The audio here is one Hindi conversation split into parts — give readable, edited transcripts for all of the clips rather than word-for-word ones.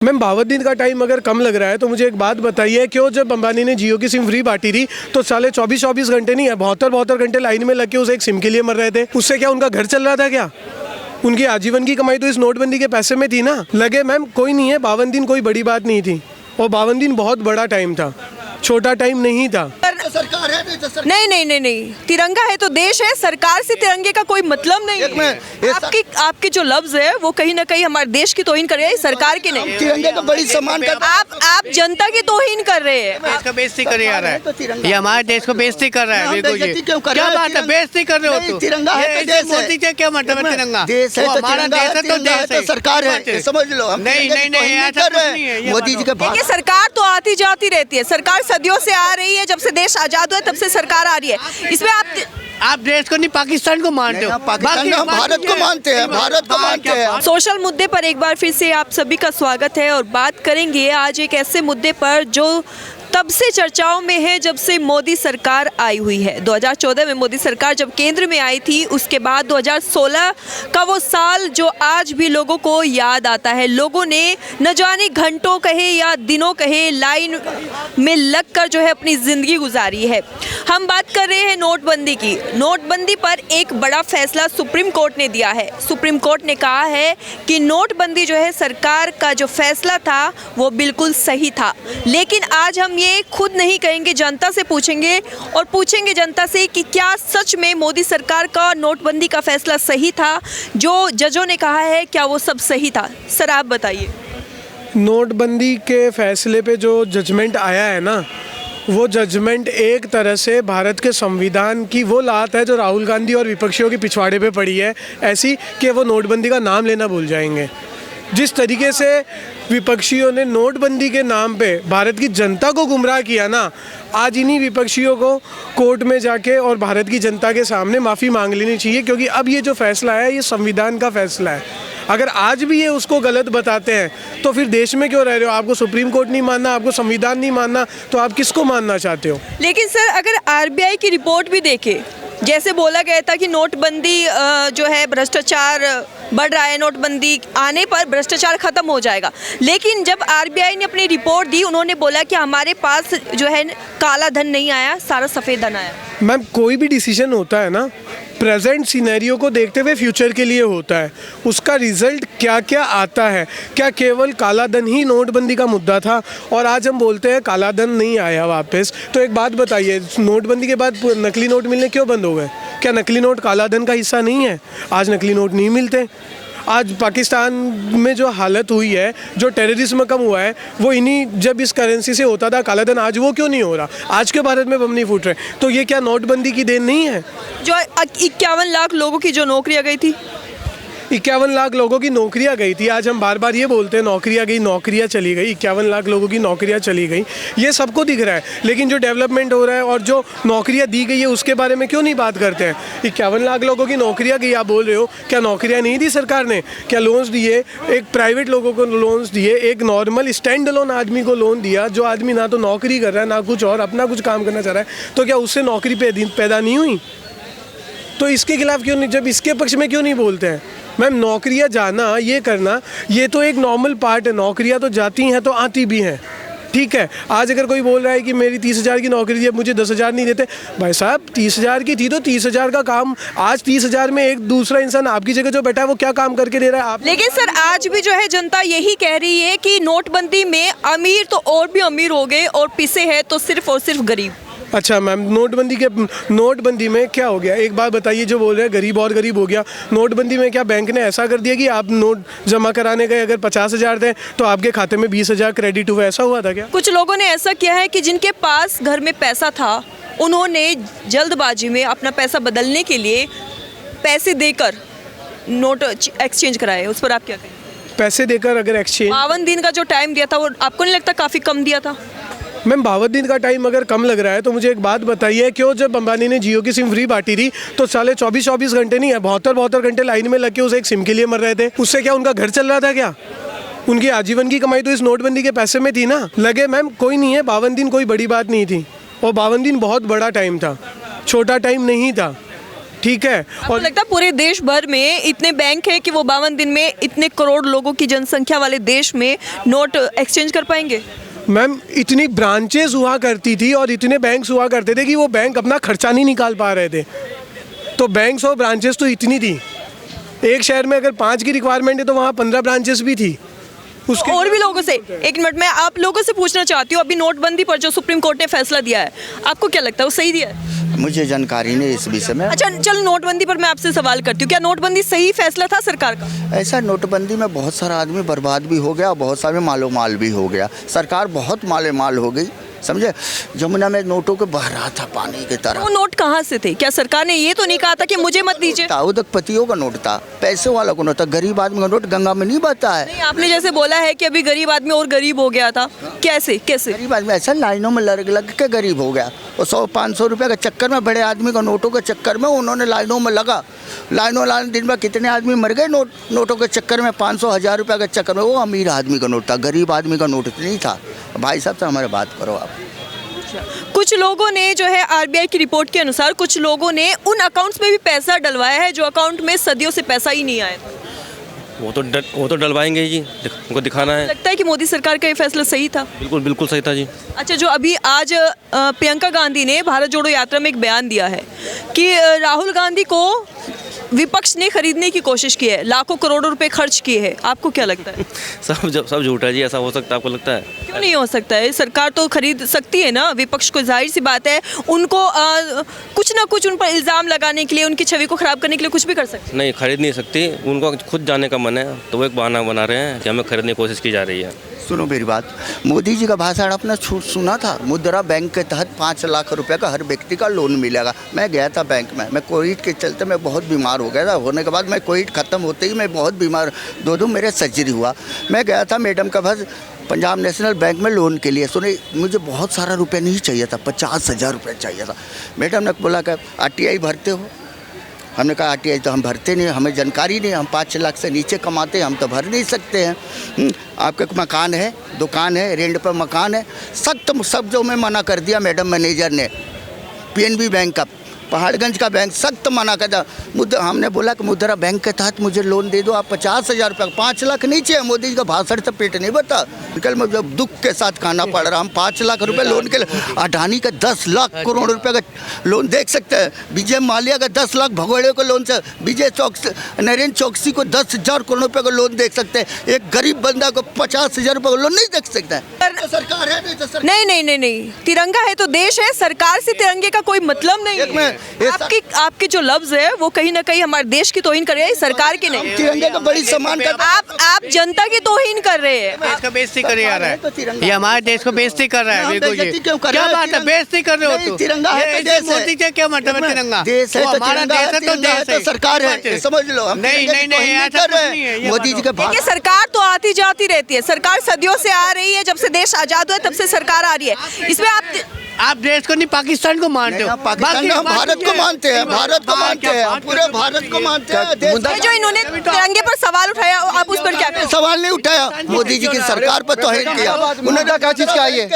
मैम 52 दिन का टाइम अगर कम लग रहा है तो मुझे एक बात बताइए, क्यों जब अंबानी ने जियो की सिम फ्री बांटी थी तो साले 24 घंटे नहीं है 72 घंटे लाइन में लग के उसे एक सिम के लिए मर रहे थे। उससे क्या उनका घर चल रहा था क्या? उनकी आजीवन की कमाई तो इस नोटबंदी के पैसे में थी ना। लगे मैम कोई नहीं है, 52 दिन कोई बड़ी बात नहीं थी और 52 दिन बहुत बड़ा टाइम था, छोटा टाइम नहीं था। सरकार है नहीं, तिरंगा है तो देश है, सरकार से तिरंगे का कोई मतलब नहीं है। आपके जो लफ्ज है वो कहीं ना कहीं हमारे देश की तोहिन कर रहे हैं, सरकार की नहीं। तिरंगे का बड़ी सम्मान कर आप जनता की तोहिन कर रहे हैं। देश का बेइज्जती कर रहा है, ये हमारे देश को बेइज्जती कर रहा है। बिल्कुल जी, क्या बात है, बेइज्जती कर रहे हो तुम। तिरंगा है तो देश मोदी जी क्या मतलब है? तिरंगा देश है तो हमारा देश है तो देश है, सरकार है, समझ लो। हम नहीं, ऐसा कुछ नहीं है। मोदी जी के देखिए सरकार तो आती जाती रहती है, सरकार सदियों से आ रही है, जब से देश आजाद हुआ तब से सरकार आ रही है। इसमें आप देश को नहीं पाकिस्तान को मानते हो। पाकिस्तान हम भारत को मानते हैं, भारत को मानते हैं। सोशल मुद्दे पर एक बार फिर से आप सभी का स्वागत है और बात करेंगे आज एक ऐसे मुद्दे पर जो तब से चर्चाओं में है जब से मोदी सरकार आई हुई है। 2014 में मोदी सरकार जब केंद्र में आई थी, उसके बाद 2016 का वो साल जो आज भी लोगों को याद आता है। लोगों ने न जाने घंटों कहे या दिनों कहे लाइन में लगकर जो है अपनी ज़िंदगी गुजारी है। हम बात कर रहे हैं नोटबंदी की। नोटबंदी पर एक बड़ा फैसला सुप्रीम कोर्ट ने दिया है। सुप्रीम कोर्ट ने कहा है कि नोटबंदी जो है सरकार का जो फैसला था वो बिल्कुल सही था। लेकिन आज हम ये खुद नहीं कहेंगे, जनता से पूछेंगे और पूछेंगे जनता से कि क्या सच में मोदी सरकार का नोटबंदी का फैसला सही था? जो जजों ने कहा है क्या वो सब सही था? सर आप बताइए। नोटबंदी के फैसले पे जो जजमेंट आया है ना, वो जजमेंट एक तरह से भारत के संविधान की वो लात है जो राहुल गांधी और विपक्षियों के पिछवाड़े पे पड़ी है, ऐसी कि वो नोटबंदी का नाम लेना भूल जाएंगे। जिस तरीके से विपक्षियों ने नोटबंदी के नाम पे भारत की जनता को गुमराह किया ना, आज इन्हीं विपक्षियों को कोर्ट में जाके और भारत की जनता के सामने माफ़ी मांग लेनी चाहिए, क्योंकि अब ये जो फैसला है ये संविधान का फैसला है। अगर आज भी ये उसको गलत बताते हैं तो फिर देश में क्यों रह रहे हो? आपको सुप्रीम कोर्ट नहीं मानना, आपको संविधान नहीं मानना, तो आप किसको मानना चाहते हो? लेकिन सर अगर आरबीआई की रिपोर्ट भी देखें, जैसे बोला गया था कि नोटबंदी जो है भ्रष्टाचार बढ़ रहा है, नोटबंदी आने पर भ्रष्टाचार खत्म हो जाएगा। लेकिन जब आरबीआई ने अपनी रिपोर्ट दी, उन्होंने बोला कि हमारे पास जो है काला धन नहीं आया, सारा सफ़ेद धन आया। मैम कोई भी डिसीजन होता है ना, प्रेजेंट सिनेरियो को देखते हुए फ्यूचर के लिए होता है। उसका रिजल्ट क्या क्या आता है, क्या केवल काला धन ही नोटबंदी का मुद्दा था और आज हम बोलते हैं काला धन नहीं आया वापस? तो एक बात बताइए, नोटबंदी के बाद नकली नोट मिलने क्यों बंद हो गए? क्या नकली नोट काला धन का हिस्सा नहीं है? आज नकली नोट नहीं मिलते। आज पाकिस्तान में जो हालत हुई है, जो टेररिज्म कम हुआ है, वो इन्हीं जब इस करेंसी से होता था काला धन, आज वो क्यों नहीं हो रहा? आज के भारत में बम नहीं फूट रहे, तो ये क्या नोटबंदी की देन नहीं है? जो 51 लाख लोगों की जो नौकरियां गई थी, 51 लाख लोगों की नौकरियां गई थी। आज हम बार बार ये बोलते हैं नौकरियां गई, नौकरियां चली गई, 51 लाख लोगों की नौकरियां चली गई, ये सबको दिख रहा है। लेकिन जो डेवलपमेंट हो रहा है और जो नौकरियां दी गई है उसके बारे में क्यों नहीं बात करते हैं? 51 लाख लोगों की नौकरियां गई, आप बोल रहे हो, क्या नौकरियां नहीं दी सरकार ने? क्या लोन्स दिए? एक प्राइवेट लोगों को लोन्स दिए, एक नॉर्मल स्टैंड अलोन आदमी को लोन दिया, जो आदमी ना तो नौकरी कर रहा है ना कुछ और अपना कुछ काम करना चाह रहा है, तो क्या उससे नौकरी पैदा नहीं हुई? तो इसके खिलाफ क्यों नहीं, जब इसके पक्ष में क्यों नहीं बोलते हैं? मैम नौकरियां जाना, ये करना, ये तो एक नॉर्मल पार्ट है। नौकरियां तो जाती हैं तो आती भी हैं, ठीक है। आज अगर कोई बोल रहा है कि मेरी 30,000 की नौकरी थी, अब मुझे 10,000 नहीं देते, भाई साहब 30,000 की थी तो 30,000 का काम आज 30,000 में एक दूसरा इंसान आपकी जगह जो बैठा है वो क्या काम करके दे रहा है? आप लेकिन सर आज भी जो है जनता यही कह रही है कि नोटबंदी में अमीर तो और भी अमीर हो गए और पिसे हैं तो सिर्फ और सिर्फ गरीब। अच्छा मैम, नोटबंदी में क्या हो गया? एक बात बताइए, जो बोल रहे हैं गरीब और गरीब हो गया, नोटबंदी में क्या बैंक ने ऐसा कर दिया कि आप नोट जमा कराने गए, अगर 50,000 थे तो आपके खाते में 20,000 क्रेडिट हुआ, ऐसा हुआ था क्या? कुछ लोगों ने ऐसा किया है कि जिनके पास घर में पैसा था, उन्होंने जल्दबाजी में अपना पैसा बदलने के लिए पैसे देकर नोट एक्सचेंज कराए। उस पर आप क्या कहें? पैसे देकर अगर एक्सचेंज, 52 दिन का जो टाइम दिया था वो आपको नहीं लगता काफ़ी कम दिया था? मैम 52 दिन का टाइम अगर कम लग रहा है तो मुझे एक बात बताइए, क्यों जब अंबानी ने जियो की सिम फ्री बांटी थी तो साले 24 घंटे नहीं है 72 घंटे लाइन में लग के उसे एक सिम के लिए मर रहे थे? उससे क्या उनका घर चल रहा था क्या? उनकी आजीवन की कमाई तो इस नोटबंदी के पैसे में थी ना। लगे मैम कोई नहीं है, 52 दिन कोई बड़ी बात नहीं थी और 52 दिन बहुत बड़ा टाइम था, छोटा टाइम नहीं था। ठीक है। आपको लगता है पूरे देश भर में इतने बैंक है कि वो 52 दिन में इतने करोड़ लोगों की जनसंख्या वाले देश में नोट एक्सचेंज कर पाएंगे? मैम इतनी ब्रांचेस हुआ करती थी और इतने बैंक्स हुआ करते थे कि वो बैंक अपना खर्चा नहीं निकाल पा रहे थे। तो बैंक्स और ब्रांचेस तो इतनी थी, एक शहर में अगर 5 की रिक्वायरमेंट है तो वहाँ 15 ब्रांचेस भी थी। उसके और भी लोगों से, एक मिनट में आप लोगों से पूछना चाहती हूँ, अभी नोटबंदी पर जो सुप्रीम कोर्ट ने फैसला दिया है, आपको क्या लगता है वो सही दिया है? मुझे जानकारी नहीं इस विषय में। अच्छा चलो नोटबंदी पर मैं आपसे सवाल करती हूँ, क्या नोटबंदी सही फैसला था सरकार का? ऐसा नोटबंदी में बहुत सारा आदमी बर्बाद भी हो गया, बहुत सारे मालो माल भी हो गया। सरकार बहुत माले माल हो गई, समझे। जमुना में नोटों के बह रहा था पानी की तरह। वो नोट कहाँ से थे? क्या सरकार ने ये तो नहीं कहा था कि मुझे मत दीजिए? उद्योगपतियों का नोट था, पैसे वाला का नोट था, गरीब आदमी का नोट गंगा में नहीं बहता है। नहीं, आपने जैसे बोला है कि अभी गरीब आदमी और गरीब हो गया था, कैसे कैसे? गरीब आदमी ऐसा लाइनों में लग के गरीब हो गया। और 100-500 रुपये के चक्कर में, बड़े आदमी का नोटों के चक्कर में उन्होंने लाइनों में लगा। लाइन दिन में कितने आदमी मर गए नोटों के चक्कर में, 500-1000 रुपये के चक्कर में। वो अमीर आदमी का नोट था, गरीब आदमी का नोट नहीं था। भाई साहब से हमारे बात करो आप। कुछ लोगों ने जो है आरबीआई की रिपोर्ट के अनुसार कुछ लोगों ने उन अकाउंट्स में भी पैसा डलवाया है जो अकाउंट में सदियों से पैसा ही नहीं आया था। वो तो डलवाएंगे ही जी, उनको दिखाना है। लगता है कि मोदी सरकार का ये फैसला सही था? बिल्कुल बिल्कुल सही था जी। अच्छा, जो अभी आज प्रियंका गांधी ने भारत जोड़ो यात्रा में एक बयान दिया है कि राहुल गांधी को विपक्ष ने खरीदने की कोशिश की है, लाखों करोड़ों रुपए खर्च किए हैं, आपको क्या लगता है? सब झूठा है जी, ऐसा हो सकता है? आपको लगता है? क्यों नहीं हो सकता है? सरकार तो खरीद सकती है ना विपक्ष को, जाहिर सी बात है। उनको कुछ ना कुछ उन पर इल्ज़ाम लगाने के लिए, उनकी छवि को खराब करने के लिए कुछ भी कर सकते। नहीं, खरीद नहीं सकती, उनको खुद जाने का मन है, तो वो एक बहाना बना रहे हैं कि हमें खरीदने की कोशिश की जा रही है। सुनो मेरी बात, मोदी जी का भाषण अपना सुना था। मुद्रा बैंक के तहत 5 लाख रुपए का हर व्यक्ति का लोन मिलेगा। मैं गया था बैंक में, मैं कोविड के चलते मैं बहुत बीमार हो गया था। होने के बाद मैं कोविड ख़त्म होते ही मैं बहुत बीमार, 2 मेरे सर्जरी हुआ। मैं गया था मैडम का बस पंजाब नेशनल बैंक में लोन के लिए। सुने, मुझे बहुत सारा रुपया नहीं चाहिए था, 50,000 रुपये चाहिए था। मैडम ने बोला कि RTI भरते हो? हमने कहा RTI तो हम भरते नहीं, हमें जानकारी नहीं, हम 5 लाख से नीचे कमाते हैं, हम तो भर नहीं सकते हैं। आपका मकान है, दुकान है, रेंट पर मकान है, सख्त सब जो मैं मना कर दिया मैडम मैनेजर ने। PNB बैंक का, पहाड़गंज का बैंक सख्त मना कर दिया। हमने बोला कि मुद्रा बैंक के तहत मुझे लोन दे दो आप 50,000 रुपये, 5 लाख नहीं चाहिए। मोदी जी का भाषण से पेट नहीं भरता। कल मैं जब दुख के साथ खाना पड़ रहा, हम 5 लाख रुपए लोन के लिए, अडानी का 10 लाख करोड़ रुपए का लोन देख सकते हैं। विजय माल्या का 10 लाख भगोड़े को लोन से, नरेंद्र चौकसी को 10,000 करोड़ रुपए का लोन देख सकते हैं। एक गरीब बंदा को 50,000 रुपये का लोन नहीं देख सकता है। तो सरकार है नहीं, तिरंगा है तो देश है, सरकार से तिरंगे का कोई मतलब नहीं है। आपके जो लफ्ज है वो कहीं ना कहीं हमारे देश की तौहीन कर रहे हैं, सरकार की नहीं। तिरंगे का बड़ी सम्मान कर, आप जनता की तौहीन कर रहे हैं। देश का बेइज्जती कर रहा है, ये हमारे देश को बेइज्जती कर रहा है। बिल्कुल जी, क्या बात है, बेइज्जती कर रहे हो तुम? तिरंगा है तो देश है। मोदी जी क्या मतलब है? तिरंगा देश है तो हमारा देश है, तो देश है, सरकार है, समझ लो। हम नहीं, ऐसा कुछ नहीं है। मोदी जी का देखिए, सरकार तो आती जाती रहती है, सरकार सदियों से आ रही है, जब से देश आजाद हुआ तब से सरकार आ रही है। इसमें आप देश को नहीं, पाकिस्तान को मानते हो? पाकिस्तान हम भारत को मानते हैं, भारत को मानते हैं, पूरे भारत को मानते हैं। जो इन्होंने तिरंगे पर सवाल उठाया, आप उस पर क्या कहें? सवाल नहीं उठाया, मोदी जी की सरकार पर तौहीन किया। उन्होंने क्या चीज का ये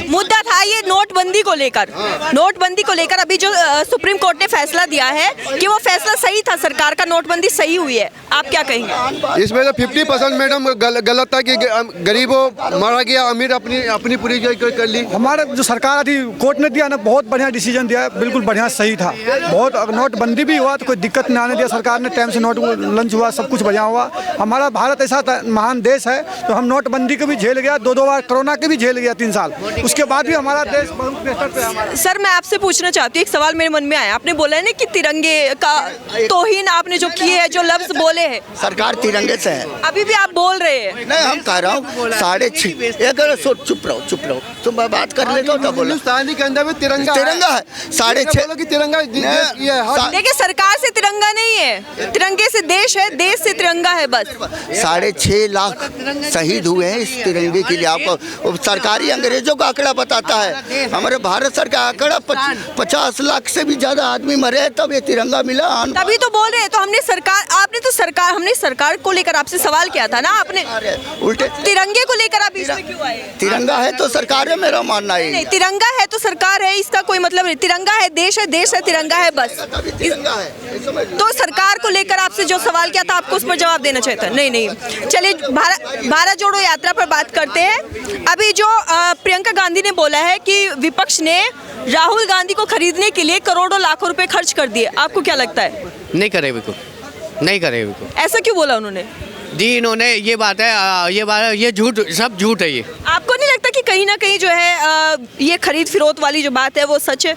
मुद्दा था ये नोटबंदी को लेकर। नोटबंदी को लेकर अभी जो सुप्रीम कोर्ट ने फैसला दिया है कि वो फैसला सही था, सरकार का नोटबंदी सही हुई है, आप क्या कहेंगे? इसमें तो 50% मैडम गलत था कि गरीबों मारा गया, अमीर अपनी पूरी कर ली। हमारा जो सरकार थी, कोर्ट ने दिया ना, बहुत बढ़िया डिसीजन दिया है, बिल्कुल बढ़िया सही था। बहुत नोटबंदी भी हुआ तो कोई दिक्कत नहीं आने दिया सरकार ने, टाइम से नोट लंच हुआ, सब कुछ बढ़िया हुआ। हमारा भारत ऐसा महान देश है तो हम नोटबंदी को भी झेल गया, 2 बार कोरोना के भी झेल गया 3 साल, उसके बाद भी हमारा देश बहुत बेहतर पे हमारा। सर, मैं आपसे पूछना चाहती हूँ, एक सवाल मेरे मन में आया। आपने बोला है ना कि तिरंगे का तौहीन आपने जो की है, जो लफ्ज बोले हैं, सरकार तिरंगे से है। अभी भी आप बोल रहे हैं। नहीं, हम कह रहा हूँ 6.5 चुप रहो, तुम बात कर लेते हो तो बोलो। हिंदुस्तानी के अंदर में तिरंगा है 6.5 की तिरंगा देखिए, सरकार से तिरंगा नहीं है, तिरंगे से देश है, देश से तिरंगा है बस। 6.5 लाख शहीद हुए हैं इस तिरंगे के लिए। आपको सरकारी अंग्रेजों का आंकड़ा बताता है, हमारे भारत सरकार आंकड़ा 50 लाख से भी ज्यादा आदमी मरे हैं तब ये तिरंगा मिला। तभी तो बोल रहे हैं। तो हमने सरकार को लेकर आपसे सवाल किया था ना, आपने उल्टे तिरंगे को लेकर आप इसमें क्यों आए? तिरंगा है तो सरकार है, मेरा मानना है। नहीं, तिरंगा है तो सरकार है, इसका कोई मतलब नहीं। तिरंगा है, देश है, देश है तिरंगा है बस। तो सरकार को लेकर आपसे जो सवाल किया था आपको उस पर जवाब देना चाहिए था। नहीं, चलिए भारत जोड़ो यात्रा पर बात करते हैं। अभी जो प्रियंका गांधी ने बोला है कि विपक्ष ने राहुल गांधी को खरीदने के लिए करोड़ों लाखों रुपए खर्च कर दिए, आपको क्या लगता है? नहीं करे बिल्कुल, नहीं करे बिल्कुल। ऐसा क्यों बोला उन्होंने? जी इन्होंने ये बात है, ये झूठ, सब झूठ है ये। आपको नहीं लगता कि कहीं ना कहीं जो है ये खरीद फिरोत वाली जो बात है वो सच है?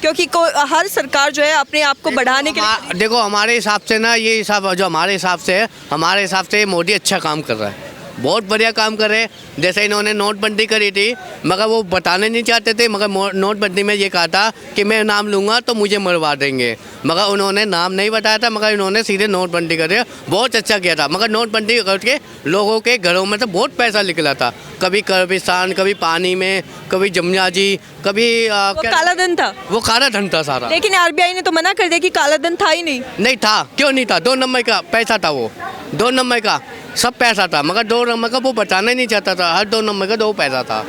क्योंकि हर सरकार जो है अपने आप को बढ़ाने के लिए, देखो हमारे हिसाब से ना, ये हिसाब जो हमारे हिसाब से है, हमारे हिसाब से मोदी अच्छा काम कर रहा है, बहुत बढ़िया काम कर रहे हैं। जैसे इन्होंने नोटबंदी करी थी, मगर वो बताने नहीं चाहते थे, मगर नोटबंदी में ये कहा था कि मैं नाम लूँगा तो मुझे मरवा देंगे, मगर उन्होंने नाम नहीं बताया था, मगर इन्होंने सीधे नोटबंदी कर दिया, बहुत अच्छा किया था। मगर नोटबंदी करके लोगों के घरों में तो बहुत पैसा निकला था, कभी कब्रिस्तान, कभी पानी में, कभी जमुना जी, कभी काला धन था, वो काला धन था सारा। लेकिन आरबीआई ने तो मना कर दिया कि काला धन था ही नहीं था, क्यों नहीं था? 2 नंबर का पैसा था, वो 2 नंबर का सब पैसा था, मगर 2 नंबर का वो बताना ही नहीं चाहता था, हर 2 नंबर का 2 पैसा था।